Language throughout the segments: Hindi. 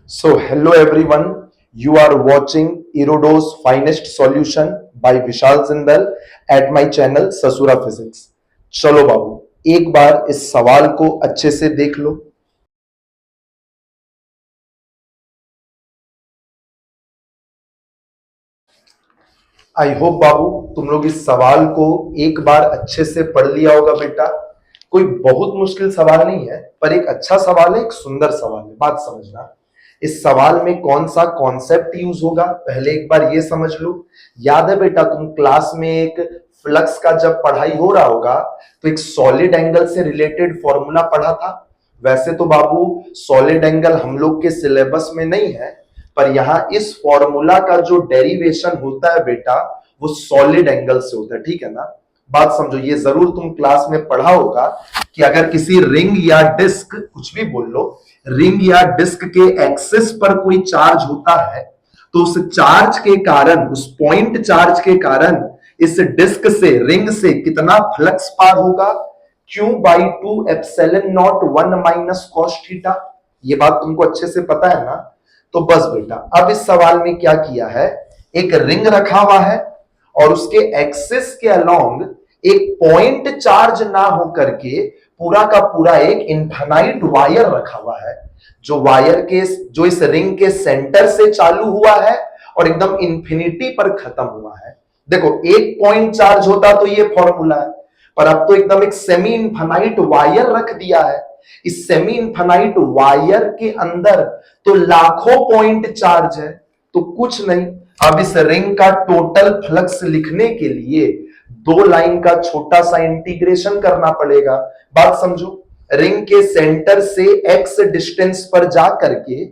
So, hello everyone. You are watching Erodo's Finest Solution by Vishal Zindal at my channel ससुरा फिजिक्स. चलो बाबू एक बार इस सवाल को अच्छे से देख लो. आई होप बाबू तुम लोग इस सवाल को एक बार अच्छे से पढ़ लिया होगा बेटा. कोई बहुत मुश्किल सवाल नहीं है, पर एक अच्छा सवाल है, एक सुंदर सवाल है. बात समझना, इस सवाल में कौन सा कॉन्सेप्ट यूज होगा पहले एक बार ये समझ लो. याद है बेटा, तुम क्लास में एक फ्लक्स का जब पढ़ाई हो रहा होगा तो एक सॉलिड एंगल से रिलेटेड फॉर्मूला पढ़ा था. वैसे तो बाबू सॉलिड एंगल हम लोग के सिलेबस में नहीं है, पर यहां इस फॉर्मूला का जो डेरिवेशन होता है बेटा वो सॉलिड एंगल से होता है. ठीक है ना. बात समझो, ये जरूर तुम क्लास में पढ़ा होगा कि अगर किसी रिंग या डिस्क, कुछ भी बोल लो, रिंग या डिस्क के एक्सिस पर कोई चार्ज होता है तो उस चार्ज के कारण, उस पॉइंट चार्ज के कारण इस डिस्क से, रिंग से कितना फ्लक्स पार होगा? Q/2 epsilon not 1 minus cos theta. ये बात तुमको अच्छे से पता है ना. तो बस बेटा, अब इस सवाल में क्या किया है, एक रिंग रखा हुआ है और उसके एक्सिस के अलोंग एक पॉइंट चार्ज ना होकर के पूरा का पूरा एक इनफाइनाइट वायर रखा हुआ है, जो वायर के, जो इस रिंग के सेंटर से चालू हुआ है और एकदम इंफिनिटी पर खत्म हुआ है. देखो, एक पॉइंट चार्ज होता तो ये फॉर्मूला है, पर अब तो एकदम एक सेमी इनफाइनाइट वायर रख दिया है. इस सेमी इनफाइनाइट वायर के अंदर तो लाखों पॉइंट चार्ज है, तो कुछ नहीं. अब इस रिंग का टोटल फ्लक्स लिखने के लिए दो लाइन का छोटा सा इंटीग्रेशन करना पड़ेगा. बात समझो, रिंग के सेंटर से x डिस्टेंस पर जा करके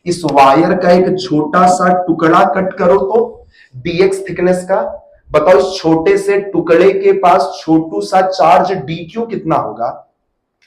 इस वायर का एक छोटा सा टुकड़ा कट करो तो dx थिकनेस का. बताओ, इस छोटे से टुकड़े के पास छोटू सा चार्ज dq कितना होगा?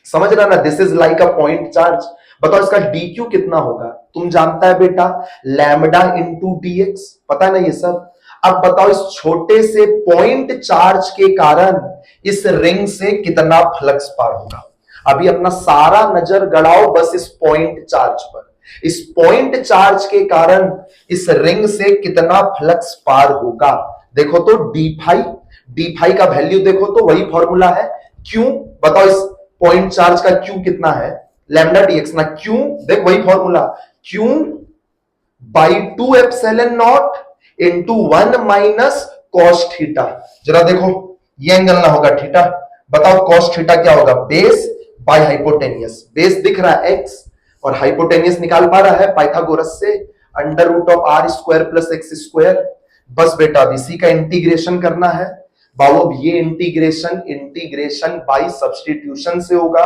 समझ रहा ना, this is like a point charge. बताओ इसका dq कितना होगा? तुम जानता है बेटा, लैम्डा इंटू dx, पता है ना ये सब. अब बताओ, इस छोटे से पॉइंट चार्ज के कारण इस रिंग से कितना फ्लक्स पार होगा? अभी अपना सारा नजर गड़ाओ बस इस पॉइंट चार्ज पर. इस पॉइंट चार्ज के कारण इस रिंग से कितना फ्लक्स पार होगा? देखो तो d फाई का वैल्यू देखो तो वही फॉर्मूला है. क्यों? बताओ, इस पॉइंट चार्ज का क्यू कितना है? लैम्डा dx ना. क्यू देख, वही formula, Q/2 epsilon not into 1 minus cos theta. जरा देखो, ये एंगल ना होगा थीटा. बताओ कॉस थीटा क्या होगा? Base by hypotenuse. बेस दिख रहा है x और हाइपोटेनियस निकाल पा रहा है पाइथागोरस से, under root of R square plus X square. बस बेटा, अब इसी का इंटीग्रेशन करना है. बाबू, अब ये इंटीग्रेशन बाय सब्स्टिट्यूशन से होगा.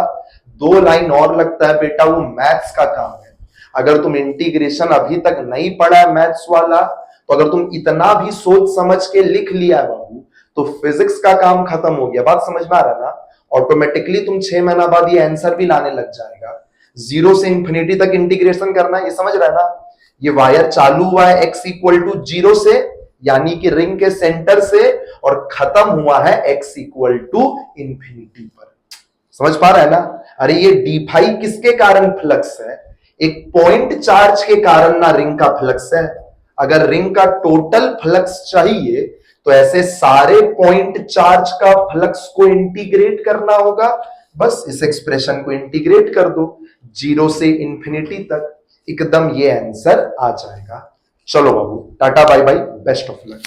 दो लाइन और लगता है बेटा, वो मैथ्स का काम है. अगर तुम इंटीग्रेशन अभी तक नहीं पढ़ा है मैथ्स वाला, तो अगर तुम इतना भी सोच समझ के लिख लिया है बाबू, तो फिजिक्स का काम खत्म हो गया. बात समझ में आ रहा ना. ऑटोमेटिकली तुम 6 महीना बाद ये आंसर भी लाने लग जाएगा. जीरो से इंफिनिटी तक इंटीग्रेशन करना है, ये समझ रहा है ना. ये वायर चालू हुआ है x इक्वल टू 0 से, यानी कि रिंग के सेंटर से, और खत्म हुआ है x इक्वल टू इंफिनिटी पर. समझ पा रहा है ना. अरे ये डी फाई किसके कारण फ्लक्स है? एक पॉइंट चार्ज के कारण ना रिंग का फ्लक्स है. अगर रिंग का टोटल फ्लक्स चाहिए तो ऐसे सारे पॉइंट चार्ज का फ्लक्स को इंटीग्रेट करना होगा. बस इस एक्सप्रेशन को इंटीग्रेट कर दो 0 से इंफिनिटी तक, एकदम ये आंसर आ जाएगा. चलो बाबू, टाटा bye bye, best of luck.